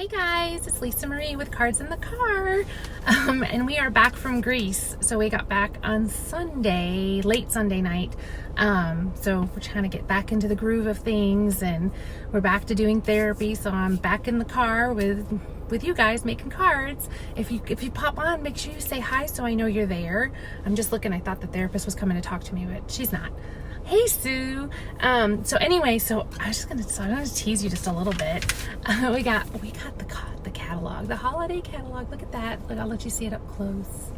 Hey guys, it's Lisa Marie with Cards in the Car, and we are back from Greece. So we got back on Sunday, late Sunday night. So we're trying to get back into the groove of things, and we're back to doing therapy. So I'm back in the car with you guys making cards. If you pop on, make sure you say hi so I know you're there. I'm just looking. I thought the therapist was coming to talk to me, but she's not. Hey Sue. So anyway, so I'm gonna tease you just a little bit. We got the catalog, the holiday catalog. Look at that. Look, I'll let you see it up close.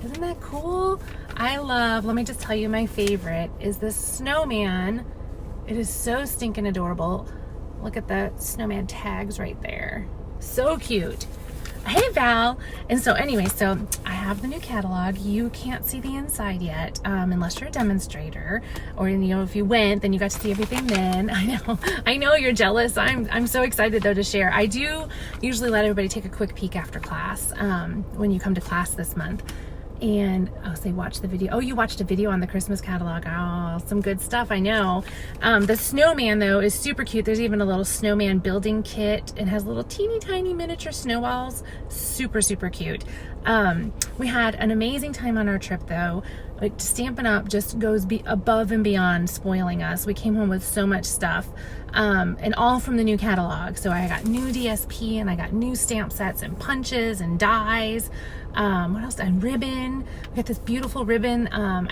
Isn't that cool? Let me just tell you, my favorite is this snowman. It is so stinking adorable. Look at the snowman tags right there. So cute. Hey Val. And so anyway, so I have the new catalog. You can't see the inside yet, unless you're a demonstrator, or if you went, then you got to see everything then. I know you're jealous. I'm so excited though to share. I do usually let everybody take a quick peek after class, when you come to class this month. And I'll say watch the video. Oh, you watched a video on the Christmas catalog. Oh, some good stuff, I know. The snowman though is super cute. There's even a little snowman building kit. It has little teeny tiny miniature snowballs. Super, super cute. We had an amazing time on our trip though. Like, Stampin' Up! Just goes above and beyond spoiling us. We came home with so much stuff, and all from the new catalog. So I got new DSP, and I got new stamp sets and punches and dies. What else? And ribbon. We got this beautiful ribbon. I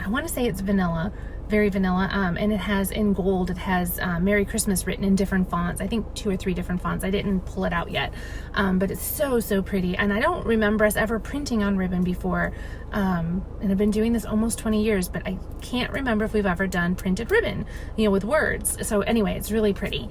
want to say it's vanilla, very vanilla. And it has in gold, it has Merry Christmas written in different fonts. I think 2 or 3 different fonts. I didn't pull it out yet. But it's so, so pretty. And I don't remember us ever printing on ribbon before. And I've been doing this almost 20 years, but I can't remember if we've ever done printed ribbon, with words. So anyway, it's really pretty.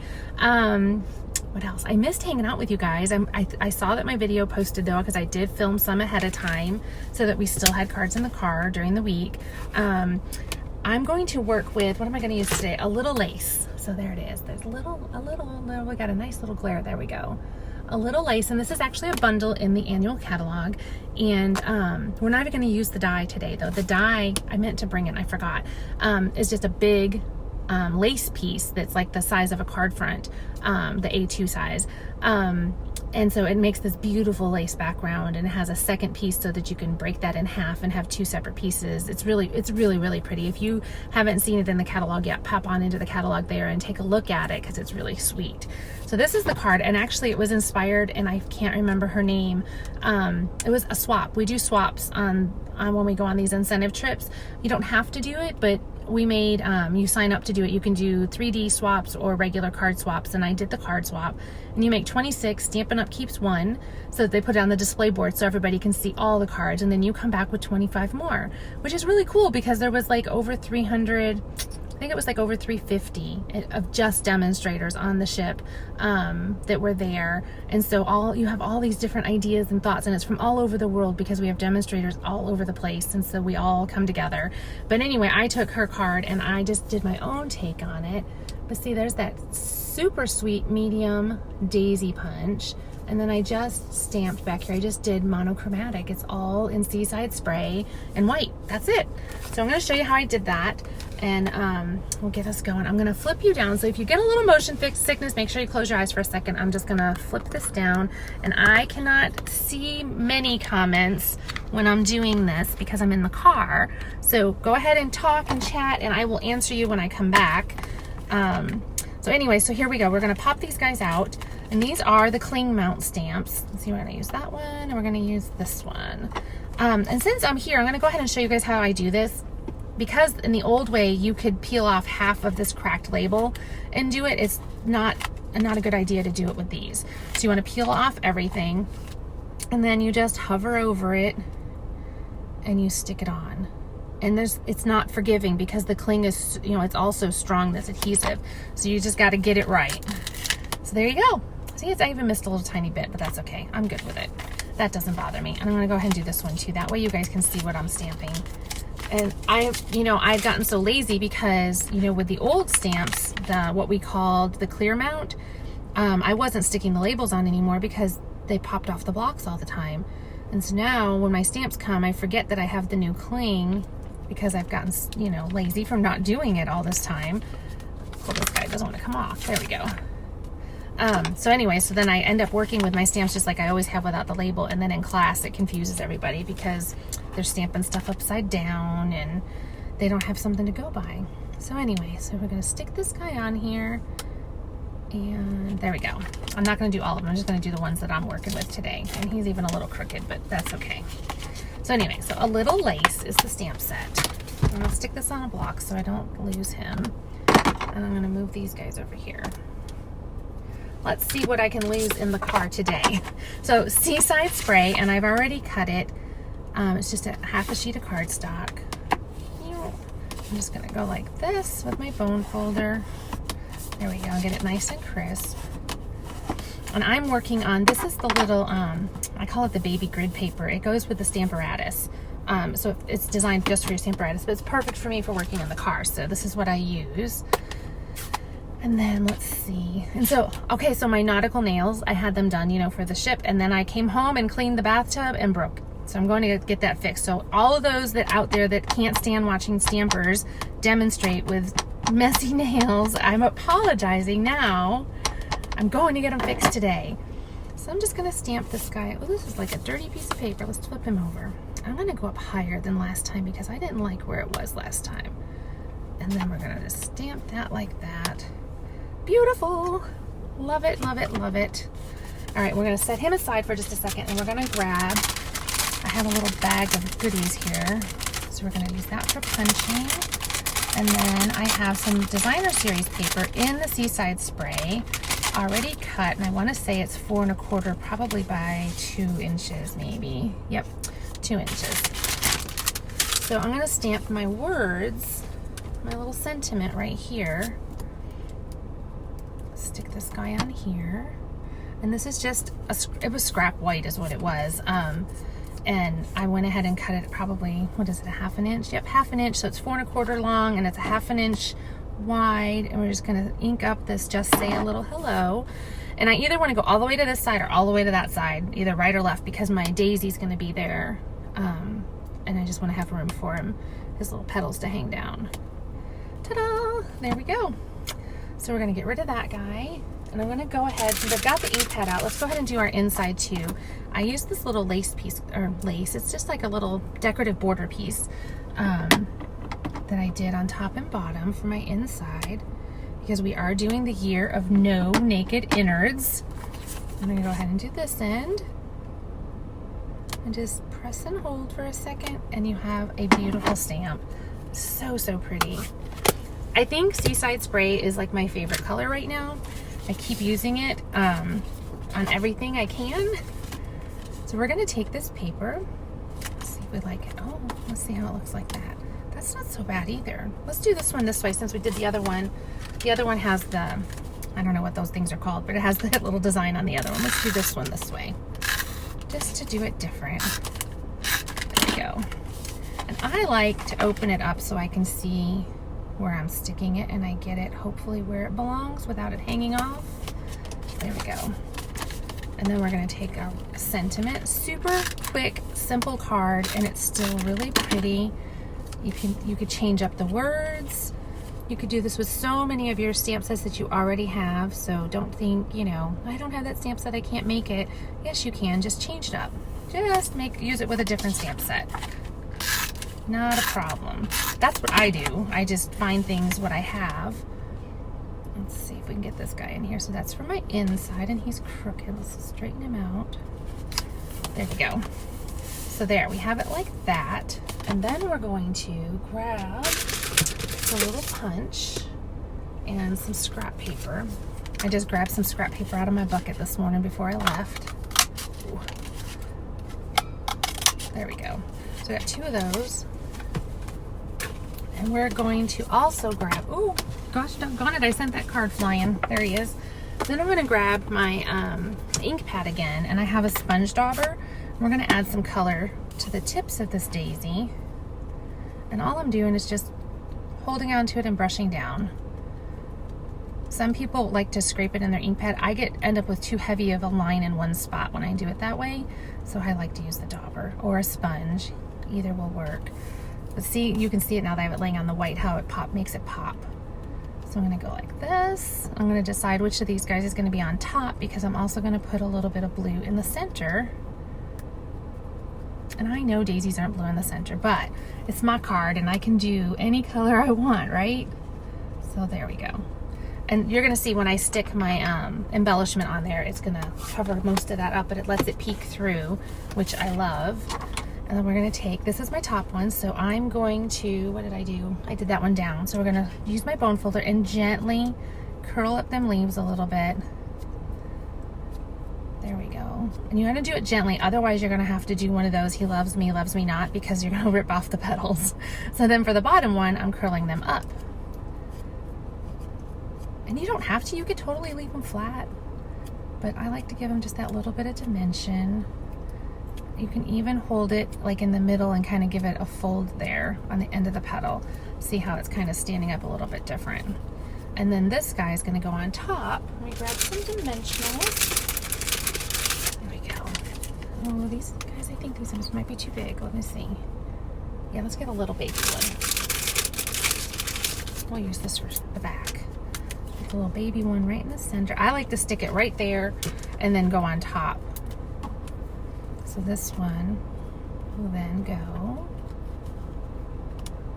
What else? I missed hanging out with you guys. I saw that my video posted though, because I did film some ahead of time so that we still had cards in the car during the week. I'm going to work with, what am I going to use today? A little lace. So there it is. There's we got a nice little glare. There we go. A little lace, and this is actually a bundle in the annual catalog. And we're not even going to use the die today though. The die, I meant to bring it, I forgot, is just a big lace piece that's like the size of a card front, the A2 size. And so it makes this beautiful lace background, and it has a second piece so that you can break that in half and have 2 separate pieces. It's really, really pretty. If you haven't seen it in the catalog yet, pop on into the catalog there and take a look at it, because it's really sweet. So this is the card, and actually it was inspired, and I can't remember her name. It was a swap. We do swaps on when we go on these incentive trips. You don't have to do it, but we made, you sign up to do it. You can do 3D swaps or regular card swaps, and I did the card swap. And you make 26, Stampin' Up! Keeps 1, so that they put it on the display board so everybody can see all the cards, and then you come back with 25 more, which is really cool, because there was like over 300, I think it was like over 350 of just demonstrators on the ship that were there. And so you have all these different ideas and thoughts, and it's from all over the world, because we have demonstrators all over the place, and so we all come together. But anyway, I took her card and I just did my own take on it. But see, there's that super sweet medium daisy punch, and then I just stamped back here. I just did monochromatic. It's all in Seaside Spray and white. That's it. So I'm going to show you how I did that, and we'll get us going. I'm going to flip you down. So if you get a little motion sickness, make sure you close your eyes for a second. I'm just going to flip this down, and I cannot see many comments when I'm doing this because I'm in the car. So go ahead and talk and chat, and I will answer you when I come back. So anyway, so here we go. We're going to pop these guys out, and these are the cling mount stamps. Let's see, we're going to use that one, and we're going to use this one. And since I'm here, I'm going to go ahead and show you guys how I do this, because in the old way you could peel off half of this cracked label and do it. It's not a good idea to do it with these. So you want to peel off everything, and then you just hover over it and you stick it on. And it's not forgiving, because the cling is, it's also strong, this adhesive. So you just got to get it right. So there you go. See, I even missed a little tiny bit, but that's okay. I'm good with it. That doesn't bother me. And I'm going to go ahead and do this one too. That way you guys can see what I'm stamping. And I've gotten so lazy because, with the old stamps, what we called the clear mount, I wasn't sticking the labels on anymore because they popped off the blocks all the time. And so now when my stamps come, I forget that I have the new cling, because I've gotten, lazy from not doing it all this time. Well, this guy doesn't want to come off. There we go. So anyway, so then I end up working with my stamps just like I always have without the label, and then in class it confuses everybody because they're stamping stuff upside down and they don't have something to go by. So anyway, so we're gonna stick this guy on here, and there we go. I'm not gonna do all of them, I'm just gonna do the ones that I'm working with today. And he's even a little crooked, but that's okay. So anyway, so a little lace is the stamp set. I'm gonna stick this on a block so I don't lose him. And I'm gonna move these guys over here. Let's see what I can lose in the car today. So Seaside Spray, and I've already cut it. It's just a half a sheet of cardstock. I'm just gonna go like this with my bone folder. There we go, get it nice and crisp. And I'm working on, this is the little, I call it the baby grid paper. It goes with the Stamparatus. So it's designed just for your Stamparatus, but it's perfect for me for working in the car. So this is what I use. And then let's see. And so, okay, so my nautical nails, I had them done, you know, for the ship. And then I came home and cleaned the bathtub and broke it. So I'm going to get that fixed. So all of those that out there that can't stand watching stampers demonstrate with messy nails, I'm apologizing now. I'm going to get them fixed today. So I'm just going to stamp this guy. Oh, this is like a dirty piece of paper. Let's flip him over. I'm going to go up higher than last time because I didn't like where it was last time. And then we're going to just stamp that like that. Beautiful. Love it, love it, love it. All right, we're going to set him aside for just a second, and we're going to grab, I have a little bag of goodies here. So we're going to use that for punching. And then I have some designer series paper in the Seaside Spray already cut, and I want to say it's 4 1/4, probably by 2 inches maybe. Yep, 2 inches. So I'm going to stamp my words, my little sentiment right here. Stick this guy on here. And this is just, it was scrap white is what it was. And I went ahead and cut it probably, what is it, a 1/2 inch? Yep, 1/2 inch. So it's 4 1/4 long and it's a 1/2 inch wide. And we're just gonna ink up this "Just Say a Little Hello." And I either wanna go all the way to this side or all the way to that side, either right or left, because my daisy's gonna be there. And I just wanna have room for him, his little petals to hang down. Ta-da, there we go. So we're gonna get rid of that guy. And I'm gonna go ahead, since I've got the ink pad out, let's go ahead and do our inside too. I used this little lace piece, or lace, it's just like a little decorative border piece that I did on top and bottom for my inside, because we are doing the year of no naked innards. I'm gonna go ahead and do this end. And just press and hold for a second, and you have a beautiful stamp. So, so pretty. I think Seaside Spray is like my favorite color right now. I keep using it on everything I can. So we're gonna take this paper. Let's see if we like it. Oh, let's see how it looks like that. That's not so bad either. Let's do this one this way since we did the other one. The other one has the, I don't know what those things are called, but it has that little design on the other one. Let's do this one this way, just to do it different. There we go. And I like to open it up so I can see where I'm sticking it, and I get it hopefully where it belongs without it hanging off. There we go. And then we're going to take our sentiment. Super quick, simple card, and it's still really pretty. You could change up the words. You could do this with so many of your stamp sets that you already have, so don't think, you know, I don't have that stamp set, I can't make it. Yes, you can. Just change it up. Just use it with a different stamp set. Not a problem. That's what I do. I just find things what I have. Let's see if we can get this guy in here. So that's for my inside, and he's crooked. Let's straighten him out. There we go. So there, we have it like that. And then we're going to grab a little punch and some scrap paper. I just grabbed some scrap paper out of my bucket this morning before I left. Ooh. There we go. So I got 2 of those. And we're going to also grab, oh gosh, doggone it, I sent that card flying. There he is. Then I'm gonna grab my ink pad again, and I have a sponge dauber. We're gonna add some color to the tips of this daisy. And all I'm doing is just holding on to it and brushing down. Some people like to scrape it in their ink pad. I end up with too heavy of a line in one spot when I do it that way. So I like to use the dauber or a sponge. Either will work. But see, you can see it now that I have it laying on the white, how it makes it pop. So I'm going to go like this. I'm going to decide which of these guys is going to be on top because I'm also going to put a little bit of blue in the center. And I know daisies aren't blue in the center, but it's my card and I can do any color I want, right? So there we go. And you're going to see when I stick my embellishment on there, it's going to cover most of that up, but it lets it peek through, which I love. And then we're going to take, this is my top one, so I'm going to, what did I do? I did that one down. So we're going to use my bone folder and gently curl up them leaves a little bit. There we go. And you want to do it gently, otherwise you're going to have to do one of those he loves me not, because you're going to rip off the petals. So then for the bottom one, I'm curling them up. And you don't have to, you could totally leave them flat, but I like to give them just that little bit of dimension. You can even hold it like in the middle and kind of give it a fold there on the end of the petal. See how it's kind of standing up a little bit different. And then this guy is going to go on top. Let me grab some dimensionals. There we go. Oh, these guys, I think these ones might be too big. Let me see. Yeah, let's get a little baby one. We'll use this for the back. Put a little baby one right in the center. I like to stick it right there and then go on top. So this one will then go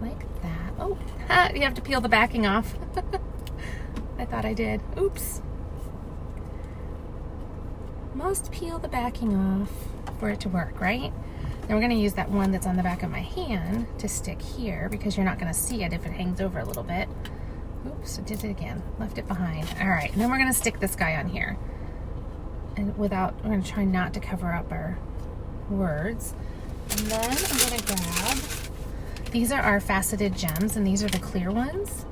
like that. Oh, you have to peel the backing off. I thought I did. Oops. Must peel the backing off for it to work, right? Now we're going to use that one that's on the back of my hand to stick here because you're not going to see it if it hangs over a little bit. Oops, I did it again. Left it behind. All right, and then we're going to stick this guy on here. And we're going to try not to cover up our words. And then I'm going to grab, these are our faceted gems and these are the clear ones.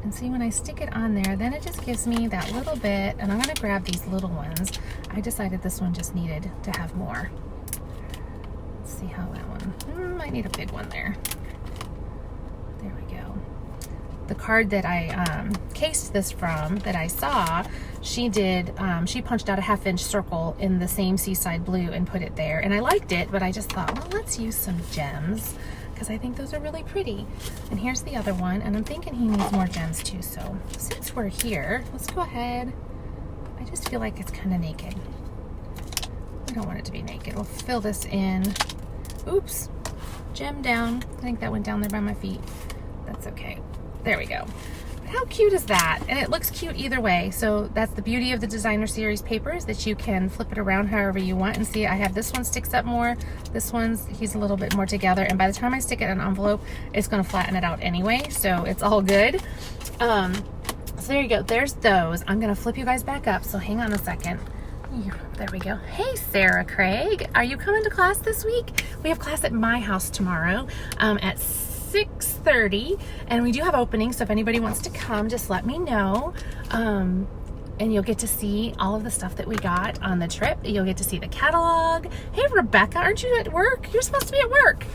And see, when I stick it on there, then it just gives me that little bit, and I'm going to grab these little ones. I decided this one just needed to have more. Let's see how that one, might need a big one there. There we go. The card that I cased this from, that I saw, she did, she punched out a 1/2-inch circle in the same Seaside Blue and put it there. And I liked it, but I just thought, well, let's use some gems because I think those are really pretty. And here's the other one, and I'm thinking he needs more gems too. So since we're here, let's go ahead. I just feel like it's kind of naked. I don't want it to be naked. We'll fill this in. Oops, gem down. I think that went down there by my feet. That's okay. There we go. How cute is that? And it looks cute either way. So that's the beauty of the Designer Series papers, that you can flip it around however you want. And see, I have this one sticks up more. This one's, he's a little bit more together. And by the time I stick it in an envelope, it's going to flatten it out anyway. So it's all good. So there you go. There's those. I'm going to flip you guys back up. So hang on a second. There we go. Hey, Sarah Craig. Are you coming to class this week? We have class at my house tomorrow at 6:30, and we do have openings, so if anybody wants to come, just let me know. And you'll get to see all of the stuff that we got on the trip. You'll get to see the catalog. Hey, Rebecca, aren't you at work? You're supposed to be at work.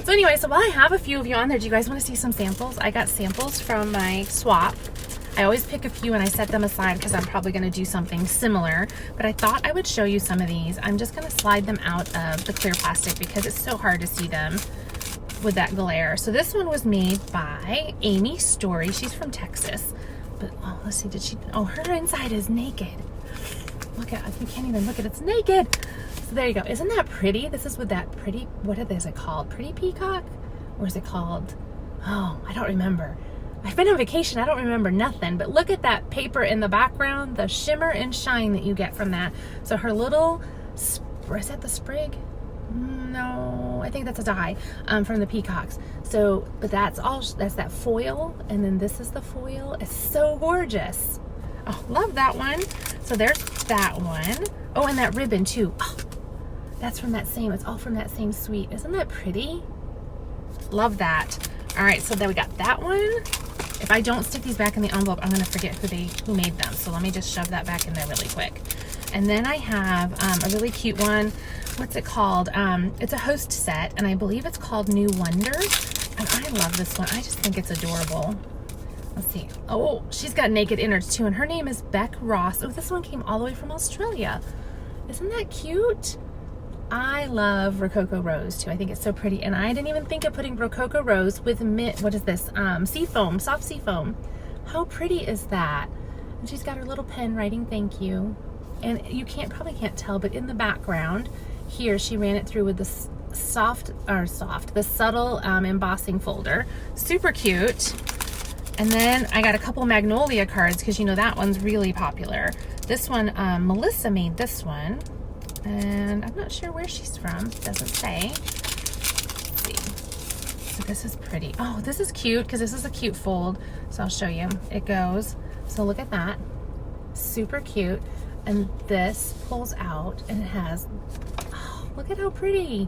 So anyway, so while I have a few of you on there, do you guys want to see some samples? I got samples from my swap. I always pick a few and I set them aside because I'm probably going to do something similar, but I thought I would show you some of these. I'm just going to slide them out of the clear plastic because it's so hard to see them with that glare. So this one was made by Amy Story. She's from Texas. But oh, let's see, did she, oh, her inside is naked. Look at, you can't even look at it, it's naked. So there you go. Isn't that pretty? This is with that pretty, what is it called? Pretty Peacock? Or is it called, oh, I don't remember. I've been on vacation, I don't remember nothing, but look at that paper in the background, the shimmer and shine that you get from that. So her little, is that the sprig? No, I think that's a die from the peacocks. So, but that's all, that's that foil, and then this is the foil. It's so gorgeous. Oh, love that one. So there's that one. Oh, and that ribbon too. Oh, that's from that same, it's all from that same suite. Isn't that pretty? Love that. All right, so then we got that one. If I don't stick these back in the envelope, I'm gonna forget who made them. So let me just shove that back in there really quick. And then I have a really cute one. What's it called? It's a host set, and I believe it's called New Wonder. And I love this one. I just think it's adorable. Let's see. Oh, she's got naked innards too, and her name is Beck Ross. Oh, this one came all the way from Australia. Isn't that cute? I love Rococo Rose too. I think it's so pretty. And I didn't even think of putting Rococo Rose with what is this? Sea foam, soft sea foam. How pretty is that? And she's got her little pen writing thank you. And you probably can't tell, but in the background here, she ran it through with the the subtle embossing folder. Super cute. And then I got a couple Magnolia cards because you know that one's really popular. This one, Melissa made this one. And I'm not sure where she's from. Doesn't say. Let's see. So this is pretty. Oh, this is cute because this is a cute fold. So I'll show you. It goes. So look at that. Super cute. And this pulls out and it has, oh, look at how pretty.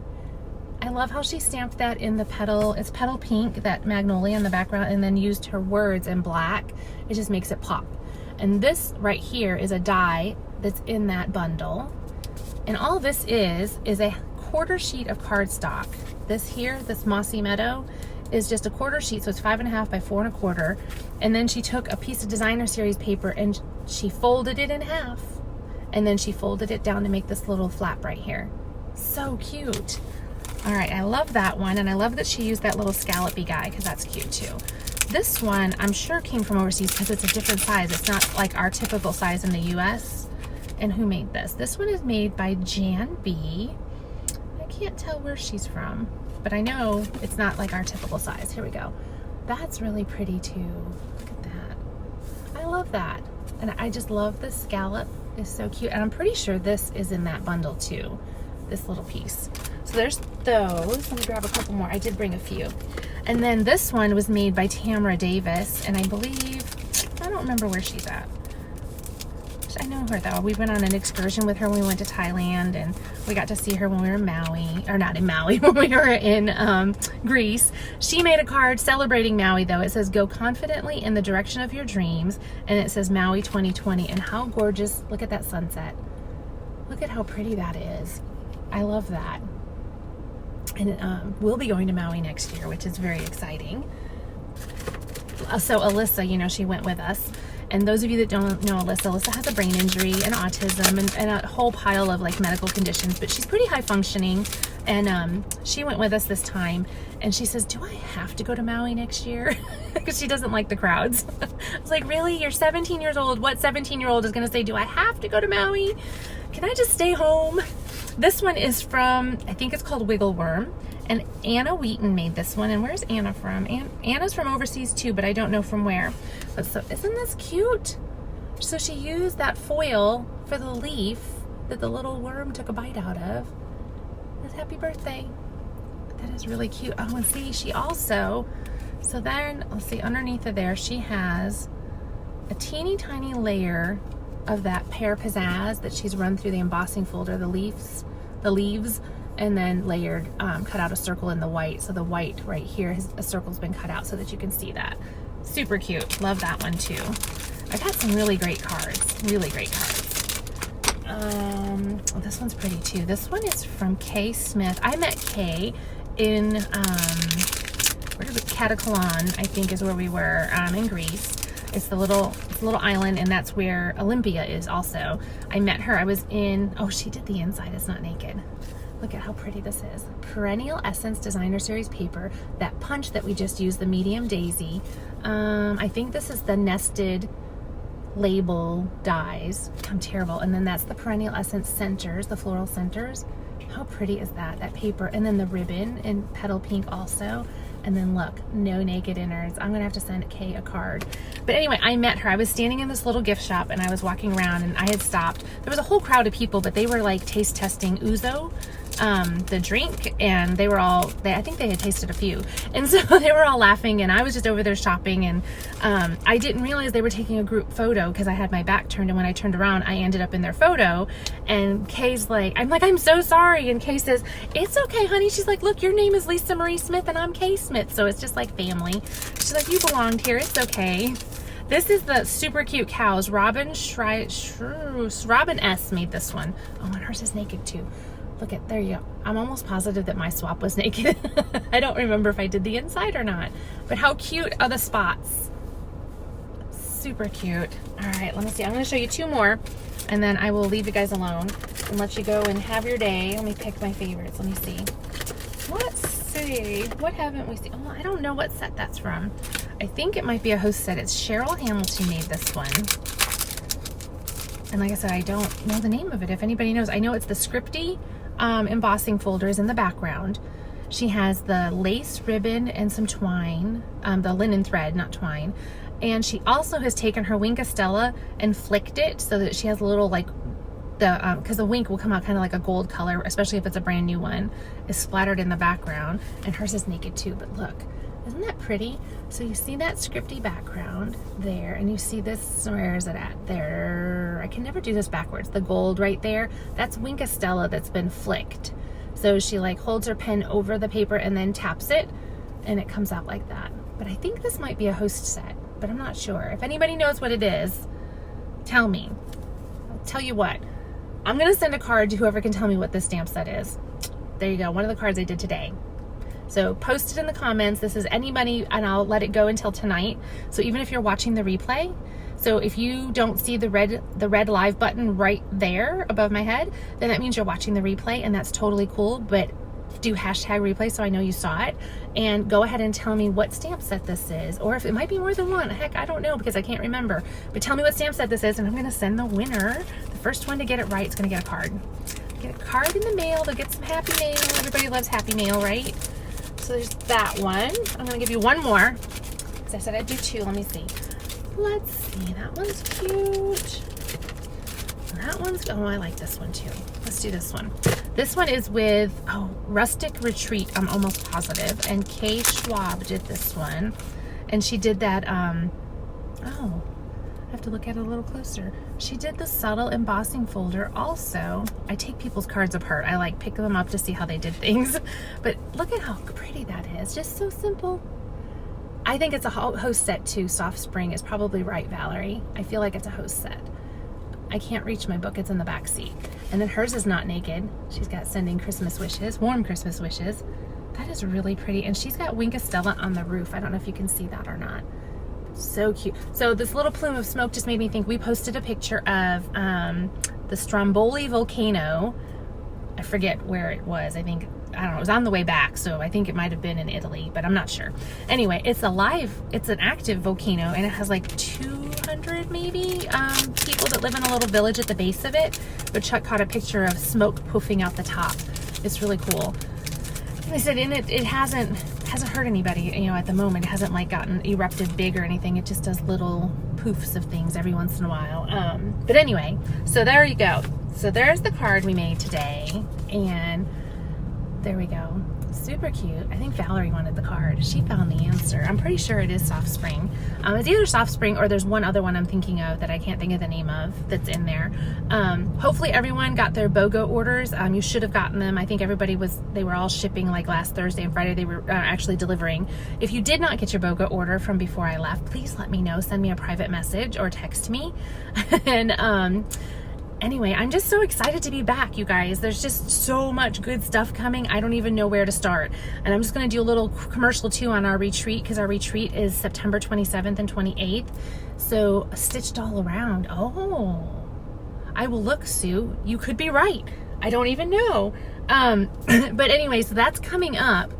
I love how she stamped that in the petal. It's petal pink, that magnolia in the background, and then used her words in black. It just makes it pop. And this right here is a die that's in that bundle. And all this is a quarter sheet of cardstock. This here, this Mossy Meadow, is just a quarter sheet, so it's 5.5 by 4 1/4. And then she took a piece of designer series paper and she folded it in half. And then she folded it down to make this little flap right here. So cute. All right, I love that one. And I love that she used that little scallopy guy because that's cute too. This one, I'm sure came from overseas because it's a different size. It's not like our typical size in the US. And who made this? This one is made by Jan B. I can't tell where she's from, but I know it's not like our typical size. Here we go. That's really pretty too. Look at that. I love that. And I just love the scallop. It's so cute. And I'm pretty sure this is in that bundle too, this little piece. So there's those. Let me grab a couple more. I did bring a few. And then this one was made by Tamara Davis. And I believe, I don't remember where she's at. I know her though. We went on an excursion with her when we went to Thailand, and we got to see her when we were in Maui, or not in Maui, when we were in Greece. She made a card celebrating Maui though. It says, "Go confidently in the direction of your dreams," and it says Maui 2020. And how gorgeous, look at that sunset. Look at how pretty that is. I love that. And we'll be going to Maui next year, which is very exciting. So Alyssa, you know, she went with us. And those of you that don't know Alyssa has a brain injury and autism and a whole pile of like medical conditions, but she's pretty high functioning. And she went with us this time, and she says, "Do I have to go to Maui next year?" Because she doesn't like the crowds. I was like, really? You're 17 years old. What 17-year-old is going to say, "Do I have to go to Maui? Can I just stay home?" This one is from, I think it's called Wiggle Worm. And Anna Wheaton made this one. And where's Anna from? Anna's from overseas too, but I don't know from where. But so, isn't this cute? So she used that foil for the leaf that the little worm took a bite out of. That's happy birthday. That is really cute. Oh, and see, she also, so then, let's see, underneath of there, she has a teeny tiny layer of that pear pizzazz that she's run through the embossing folder, the leaves, and then layered, cut out a circle in the white. So the white right here, a circle's been cut out so that you can see that. Super cute. Love that one too. I've had some really great cards. Really great cards. Oh, this one's pretty too. This one is from Kay Smith. I met Kay in, where is it? Katakolon, I think is where we were, in Greece. It's the little island, and that's where Olympia is also. I met her. I was in, oh, she did the inside. It's not naked. Look at how pretty this is. Perennial Essence Designer Series paper. That punch that we just used, the medium daisy. I think this is the nested label dies. I'm terrible. And then that's the Perennial Essence centers, the floral centers. How pretty is that? That paper. And then the ribbon in petal pink also. And then look, no naked innards. I'm gonna have to send Kay a card. But anyway, I met her. I was standing in this little gift shop and I was walking around and I had stopped. There was a whole crowd of people, but they were like taste testing ouzo, the drink, and they were all, I think they had tasted a few. And so they were all laughing and I was just over there shopping, and I didn't realize they were taking a group photo because I had my back turned, and when I turned around, I ended up in their photo. And Kay's like, I'm so sorry. And Kay says, "It's okay, honey." She's like, "Look, your name is Lisa Marie Smith and I'm Kay Smith." So it's just like family. She's like, "You belonged here. It's okay." This is the super cute cows. Robin S made this one. Oh, and hers is naked too. Look at, there you go. I'm almost positive that my swap was naked. I don't remember if I did the inside or not. But how cute are the spots? Super cute. All right, let me see. I'm going to show you two more. and then I will leave you guys alone and let you go and have your day. Let me pick my favorites. Let me see. Let's see. What haven't we seen? Oh, I don't know what set that's from. I think it might be a host set. It's Cheryl Hamilton made this one. And like I said, I don't know the name of it. If anybody knows, I know it's the Scripty embossing folders in the background. She has the lace ribbon and some twine, the linen thread, not twine. And she also has taken her Wink of Stella and flicked it so that she has a little like because the wink will come out kind of like a gold color, especially if it's a brand new one, is splattered in the background. And hers is naked too, but look, isn't that pretty? So you see that Scripty background there, and you see this, where is it at? There, I can never do this backwards. The gold right there, that's Wink of Stella that's been flicked. So she like holds her pen over the paper and then taps it, and it comes out like that. But I think this might be a host set, but I'm not sure. If anybody knows what it is, tell me. I'll tell you what. I'm going to send a card to whoever can tell me what this stamp set is. There you go. One of the cards I did today. So post it in the comments. This is anybody, and I'll let it go until tonight. So even if you're watching the replay, so if you don't see the red live button right there above my head, then that means you're watching the replay, and that's totally cool. But do hashtag replay so I know you saw it, and go ahead and tell me what stamp set this is, or if it might be more than one. Heck, I don't know because I can't remember. But tell me what stamp set this is, and I'm going to send the winner. The first one to get it right is going to get a card. Get a card in the mail. They'll get some happy mail. Everybody loves happy mail, right? So there's that one. I'm going to give you one more. As I said, I'd do two. Let me see. Let's see. That one's cute. That one's, oh, I like this one too. Let's do this one. This one is with, Rustic Retreat, I'm almost positive. And Kay Schwab did this one. And she did that, I have to look at it a little closer. She did the subtle embossing folder also. I take people's cards apart. I like pick them up to see how they did things. But look at how pretty that is. Just so simple. I think it's a host set too. Soft Spring is probably right, Valerie. I feel like it's a host set. I can't reach my book. It's in the back seat. And then hers is not naked. She's got sending Christmas wishes, warm Christmas wishes. That is really pretty. And she's got Wink of Stella on the roof. I don't know if you can see that or not. So cute. So this little plume of smoke just made me think we posted a picture of the Stromboli volcano. I forget where it was. I don't know, it was on the way back, so I think it might have been in Italy, but I'm not sure. Anyway, it's an active volcano, and it has like 200 maybe people that live in a little village at the base of it. But Chuck caught a picture of smoke poofing out the top. It's really cool. Like I said, it hasn't hurt anybody, at the moment. It hasn't like gotten erupted big or anything. It just does little poofs of things every once in a while. But anyway, so there you go. So there's the card we made today, and there we go. Super cute. I think Valerie wanted the card. She found the answer. I'm pretty sure it is Soft Spring. It's either Soft Spring or there's one other one I'm thinking of that I can't think of the name of that's in there. Hopefully everyone got their BOGO orders. You should have gotten them. I think they were all shipping like last Thursday and Friday. They were actually delivering. If you did not get your BOGO order from before I left, please let me know. Send me a private message or text me. And anyway, I'm just so excited to be back, you guys. There's just so much good stuff coming. I don't even know where to start. And I'm just going to do a little commercial too on our retreat, because our retreat is September 27th and 28th. So stitched all around. Oh, I will look, Sue. You could be right. I don't even know. But anyway, so that's coming up.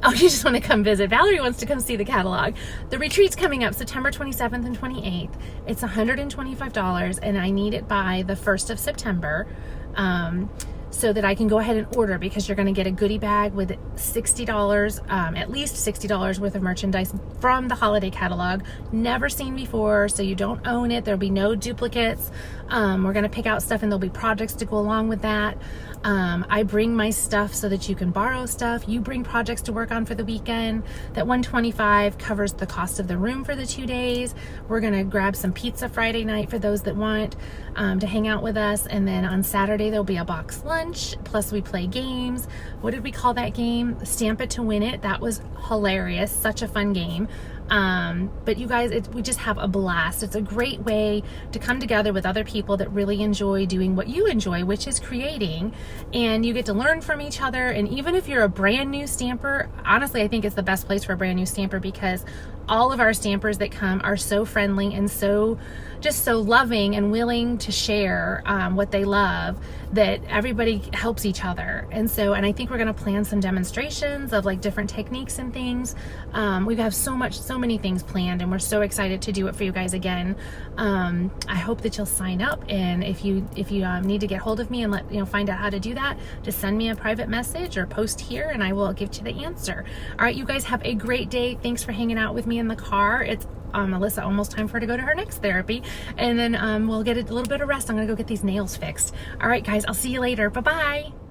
Oh, you just want to come visit. Valerie wants to come see the catalog. The retreat's coming up September 27th and 28th. It's $125, and I need it by the 1st of September so that I can go ahead and order, because you're going to get a goodie bag with $60, at least $60 worth of merchandise from the holiday catalog. Never seen before, so you don't own it. There'll be no duplicates. We're going to pick out stuff, and there'll be projects to go along with that. I bring my stuff so that you can borrow stuff. You bring projects to work on for the weekend. That $125 covers the cost of the room for the 2 days. We're going to grab some pizza Friday night for those that want to hang out with us. And then on Saturday, there'll be a box lunch. Plus we play games. What did we call that game? Stamp It to Win It. That was hilarious. Such a fun game. But you guys, we just have a blast. It's a great way to come together with other people that really enjoy doing what you enjoy, which is creating, and you get to learn from each other. And even if you're a brand new stamper, honestly, I think it's the best place for a brand new stamper, because all of our stampers that come are so friendly and just so loving and willing to share what they love, that everybody helps each other. And I think we're going to plan some demonstrations of like different techniques and things. We have so many things planned, and we're so excited to do it for you guys again. I hope that you'll sign up, and if you need to get hold of me and find out how to do that, just send me a private message or post here and I will give you the answer. All right, you guys have a great day. Thanks for hanging out with me in the car. It's Alyssa, almost time for her to go to her next therapy, and then we'll get a little bit of rest. I'm gonna go get these nails fixed. All right guys, I'll see you later. Bye-bye.